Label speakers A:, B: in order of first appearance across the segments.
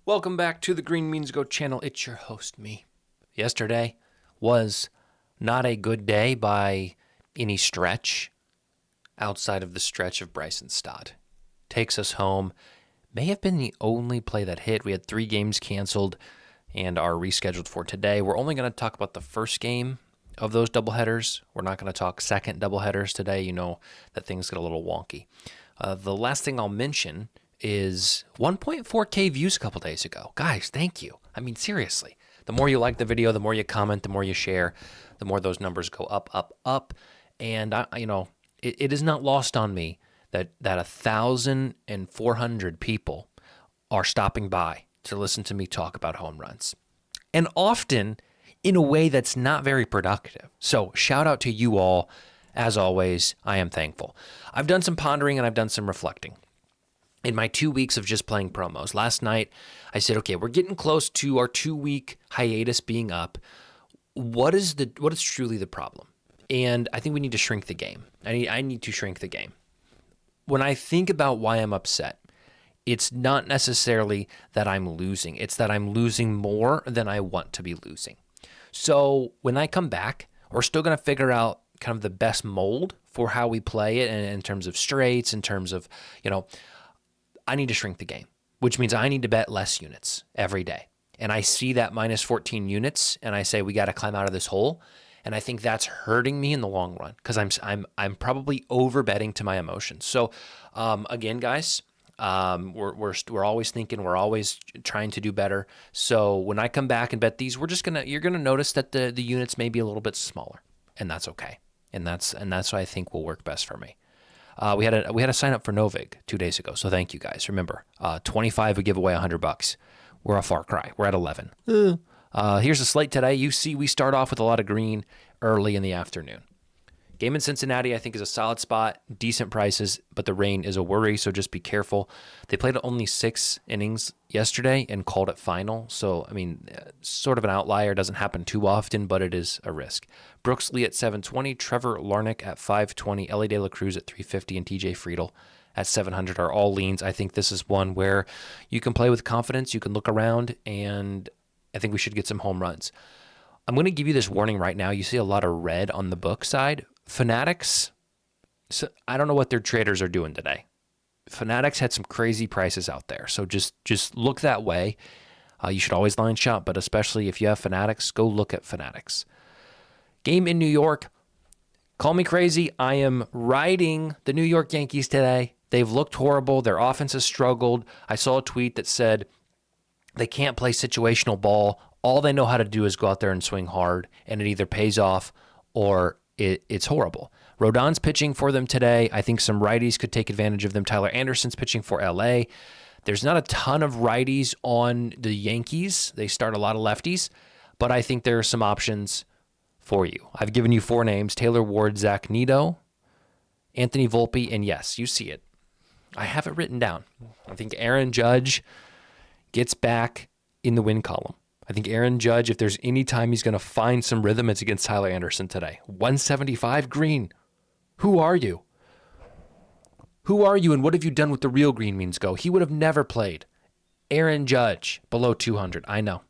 A: Welcome back to the Green Means Go channel. It's your host, me. Yesterday was not a good day by any stretch outside of the stretch of Bryson Stott. Takes us home. May have been the only play that hit. We had 3 games canceled and are rescheduled for today. We're only going to talk about the first game of those doubleheaders. We're not going to talk second doubleheaders today. You know that things get a little wonky. The last thing I'll mention is 1.4K views a couple days ago. Guys, thank you. I mean, seriously. The more you like the video, the more you comment, the more you share, the more those numbers go up, up, up. And, it is not lost on me that 1,400 people are stopping by to listen to me talk about home runs. And often in a way that's not very productive. So shout out to you all. As always, I am thankful. I've done some pondering and I've done some reflecting. In my 2 weeks of just playing promos, last night I said, okay, we're getting close to our 2-week hiatus being up. What is truly the problem? And I think we need to shrink the game. I need to shrink the game. When I think about why I'm upset, it's not necessarily that I'm losing. It's that I'm losing more than I want to be losing. So when I come back, we're still going to figure out kind of the best mold for how we play it in terms of straights, in terms of, I need to shrink the game, which means I need to bet less units every day. And I see that minus 14 units, and I say we got to climb out of this hole. And I think that's hurting me in the long run because I'm probably over betting to my emotions. So again, guys, we're always thinking, we're always trying to do better. So when I come back and bet these, you're gonna notice that the units may be a little bit smaller, and that's okay. And that's what I think will work best for me. We had a sign up for Novig 2 days ago, so thank you guys. Remember, 25 would give away $100. We're a far cry. We're at 11. Here's the slate today. You see, we start off with a lot of green early in the afternoon. Game in Cincinnati, I think, is a solid spot, decent prices, but the rain is a worry, so just be careful. They played only 6 innings yesterday and called it final, so, sort of an outlier. Doesn't happen too often, but it is a risk. Brooks Lee at 720, Trevor Larnach at 520, Ellie De La Cruz at 350, and TJ Friedel at 700 are all leans. I think this is one where you can play with confidence, you can look around, and I think we should get some home runs. I'm going to give you this warning right now. You see a lot of red on the book side. Fanatics, so I don't know what their traders are doing today. Fanatics had some crazy prices out there, so just look that way. You should always line shop, but especially if you have Fanatics, go look at Fanatics. Game in New York. Call me crazy. I am riding the New York Yankees today. They've looked horrible. Their offense has struggled. I saw a tweet that said they can't play situational ball. All they know how to do is go out there and swing hard, and it either pays off or it's horrible. Rodon's pitching for them today. I think some righties could take advantage of them. Tyler Anderson's pitching for LA. There's not a ton of righties on the Yankees. They start a lot of lefties, but I think there are some options for you. I've given you 4 names: Taylor Ward, Zach Neto, Anthony Volpe, and yes, you see it. I have it written down. I think Aaron Judge gets back in the win column. I think Aaron Judge, if there's any time he's going to find some rhythm, it's against Tyler Anderson today. 175 green. Who are you? Who are you, and what have you done with the real Green Means Go? He would have never played. Aaron Judge, below 200. I know.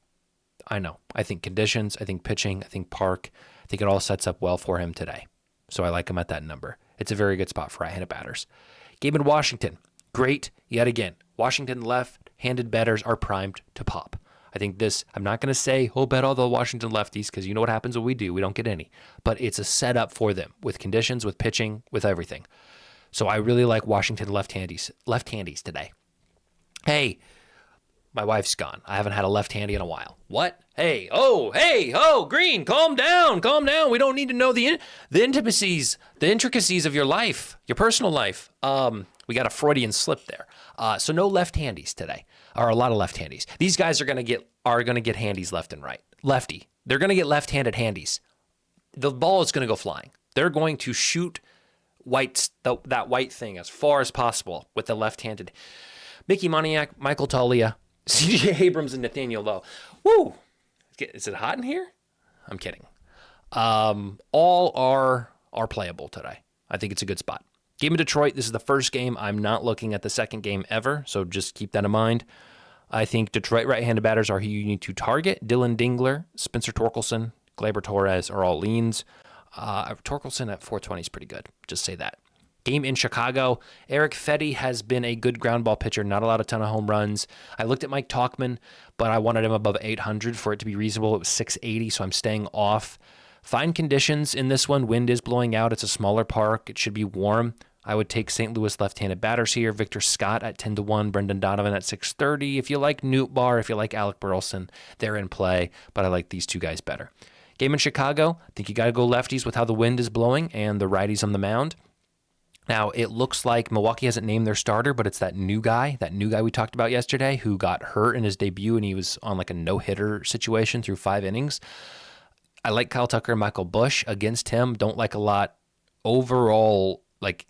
A: I think conditions, I think pitching, I think park. I think it all sets up well for him today. So I like him at that number. It's a very good spot for right-handed batters. Game in Washington. Great, yet again. Washington left-handed batters are primed to pop. I think this, I'm not going to say, bet all the Washington lefties, because you know what happens when we do. We don't get any. But it's a setup for them with conditions, with pitching, with everything. So I really like Washington left-handies today. Hey, my wife's gone. I haven't had a left-handy in a while. What? Hey, Green, calm down. We don't need to know the intimacies, the intricacies of your life, your personal life. We got a Freudian slip there. So no left-handies today, or a lot of left-handies. These guys are gonna get handies left and right. Lefty, they're gonna get left-handed handies. The ball is gonna go flying. They're going to shoot that white thing as far as possible with the left-handed. Mickey Moniak, Michael Talia, C.J. Abrams, and Nathaniel Lowe. Woo! Is it hot in here? I'm kidding. All are playable today. I think it's a good spot. Game in Detroit, this is the first game. I'm not looking at the second game ever, so just keep that in mind. I think Detroit right-handed batters are who you need to target. Dylan Dingler, Spencer Torkelson, Gleyber Torres are all leans. Torkelson at 420 is pretty good. Just say that. Game in Chicago. Eric Fetty has been a good ground ball pitcher, not allowed a ton of home runs. I looked at Mike Tauchman, but I wanted him above 800 for it to be reasonable. It was 680, so I'm staying off. Fine conditions in this one. Wind is blowing out. It's a smaller park. It should be warm. I would take St. Louis left-handed batters here. Victor Scott at 10-1, Brendan Donovan at 630. If you like Nootbaar, if you like Alec Burleson, they're in play, but I like these two guys better. Game in Chicago. I think you got to go lefties with how the wind is blowing and the righties on the mound. Now, it looks like Milwaukee hasn't named their starter, but it's that new guy we talked about yesterday who got hurt in his debut, and he was on like a no-hitter situation through 5 innings. I like Kyle Tucker and Michael Busch against him. Don't like a lot. Overall, like,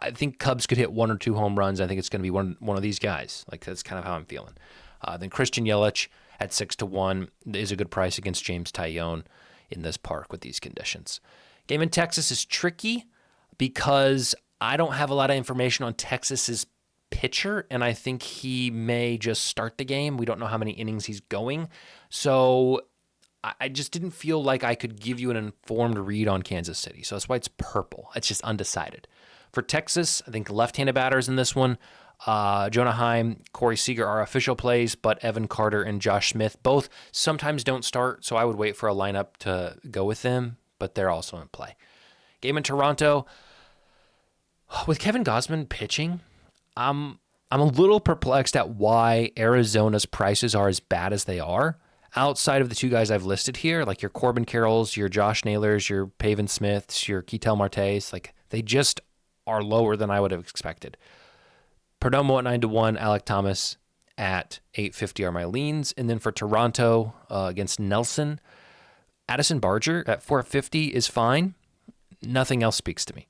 A: I think Cubs could hit 1 or 2 home runs. I think it's going to be one of these guys. Like, that's kind of how I'm feeling. Then Christian Yelich at 6-1 is a good price against James Taillon in this park with these conditions. Game in Texas is tricky because I don't have a lot of information on Texas's pitcher, and I think he may just start the game. We don't know how many innings he's going. So I just didn't feel like I could give you an informed read on Kansas City. So that's why it's purple. It's just undecided. For Texas, I think left-handed batters in this one. Jonah Heim, Corey Seager are official plays, but Evan Carter and Josh Smith both sometimes don't start, so I would wait for a lineup to go with them, but they're also in play. Game in Toronto. With Kevin Gausman pitching, I'm a little perplexed at why Arizona's prices are as bad as they are. Outside of the two guys I've listed here, like your Corbin Carrolls, your Josh Naylors, your Pavin Smiths, your Ketel Martes, like they just are lower than I would have expected. Perdomo at 9-1, Alec Thomas at 850 are my leans. And then for Toronto against Nelson, Addison Barger at 450 is fine. Nothing else speaks to me.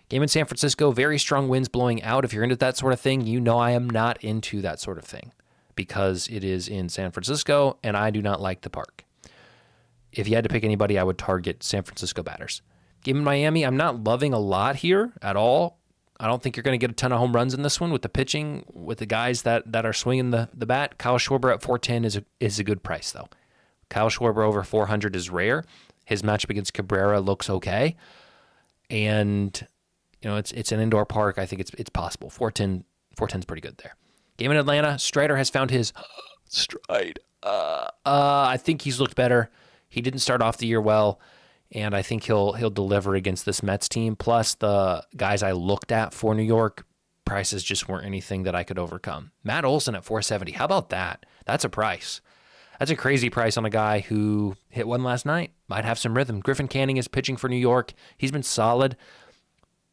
A: Game in San Francisco, very strong winds blowing out. If you're into that sort of thing, you know I am not into that sort of thing because it is in San Francisco and I do not like the park. If you had to pick anybody, I would target San Francisco batters. Game in Miami, I'm not loving a lot here at all. I don't think you're going to get a ton of home runs in this one with the pitching, with the guys that are swinging the bat. Kyle Schwarber at 410 is a good price, though. Kyle Schwarber over 400 is rare. His matchup against Cabrera looks okay. And you know, it's an indoor park. I think it's possible. 410 is pretty good there. Game in Atlanta, Strider has found his stride. I think he's looked better. He didn't start off the year well, and I think he'll deliver against this Mets team. Plus, the guys I looked at for New York, prices just weren't anything that I could overcome. Matt Olson at 470. How about that? That's a price. That's a crazy price on a guy who hit one last night. Might have some rhythm. Griffin Canning is pitching for New York. He's been solid.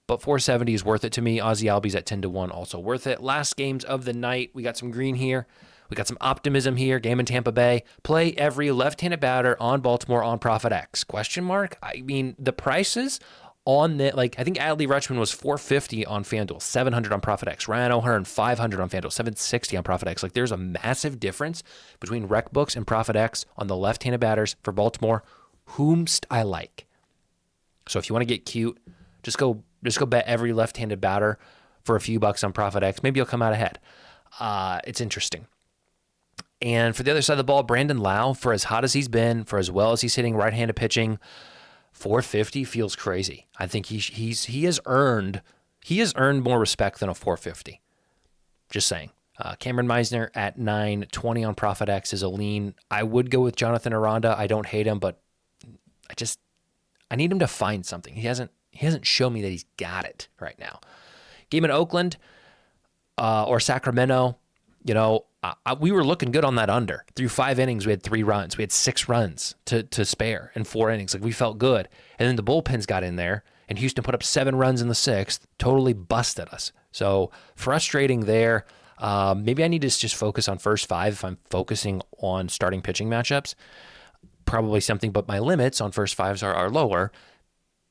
A: But 470 is worth it to me. Ozzie Albies at 10-1, also worth it. Last games of the night, we got some green here. We got some optimism here. Game in Tampa Bay. Play every left-handed batter on Baltimore on Profit X. Question mark? I mean, the prices on the, like, I think Adley Rutschman was 450 on FanDuel, 700 on Profit X. Ryan O'Hearn, 500 on FanDuel, 760 on Profit X. Like, there's a massive difference between Rec Books and Profit X on the left-handed batters for Baltimore, whomst I like. So if you want to get cute, just go bet every left-handed batter for a few bucks on Profit X. Maybe you'll come out ahead. It's interesting. And for the other side of the ball, Brandon Lau, for as hot as he's been, for as well as he's hitting right-handed pitching, 450 feels crazy. I think he has earned more respect than a 450. Just saying. Cameron Meisner at 920 on Profit X is a lean. I would go with Jonathan Aranda. I don't hate him, but I need him to find something. He hasn't shown me that he's got it right now. Game in Oakland or Sacramento, you know, we were looking good on that under. Through 5 innings, we had 3 runs. We had 6 runs to spare in 4 innings. Like, we felt good. And then the bullpens got in there, and Houston put up 7 runs in the 6th, totally busted us. So frustrating there. Maybe I need to just focus on first 5 if I'm focusing on starting pitching matchups. Probably something, but my limits on first 5s are lower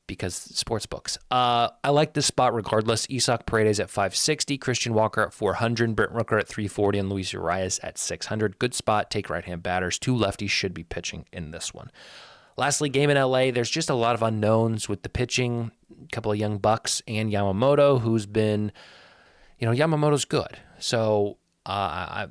A: because sportsbooks. I like this spot regardless. Isak Paredes at 560, Christian Walker at 400, Brent Rooker at 340, and Luis Urias at 600. Good spot. Take right-hand batters. 2 lefties should be pitching in this one. Lastly, game in LA. There's just a lot of unknowns with the pitching. A couple of young bucks and Yamamoto, who's been, Yamamoto's good. So, I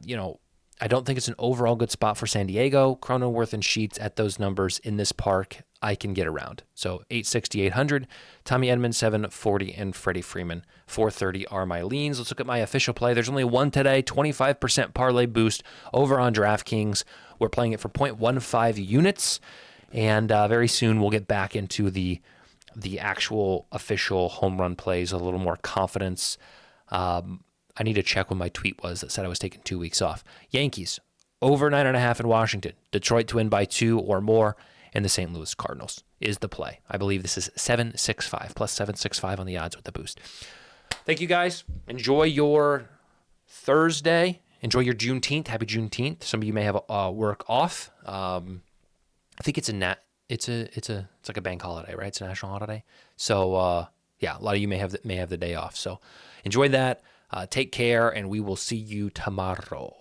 A: I don't think it's an overall good spot for San Diego. Cronenworth and Sheets at those numbers in this park, I can get around. So 860, 800, Tommy Edmonds 740, and Freddie Freeman 430 are my leans. Let's look at my official play. There's only one today, 25% parlay boost over on DraftKings. We're playing it for 0.15 units, and very soon we'll get back into the actual official home run plays, a little more confidence. I need to check when my tweet was that said I was taking 2 weeks off. Yankees, over 9.5 in Washington. Detroit to win by 2 or more. And the St. Louis Cardinals is the play. I believe this is 765, plus 765 on the odds with the boost. Thank you, guys. Enjoy your Thursday. Enjoy your Juneteenth. Happy Juneteenth. Some of you may have work off. I think it's like a bank holiday, right? It's a national holiday. So, yeah, a lot of you may have the day off. So enjoy that. Take care, and we will see you tomorrow.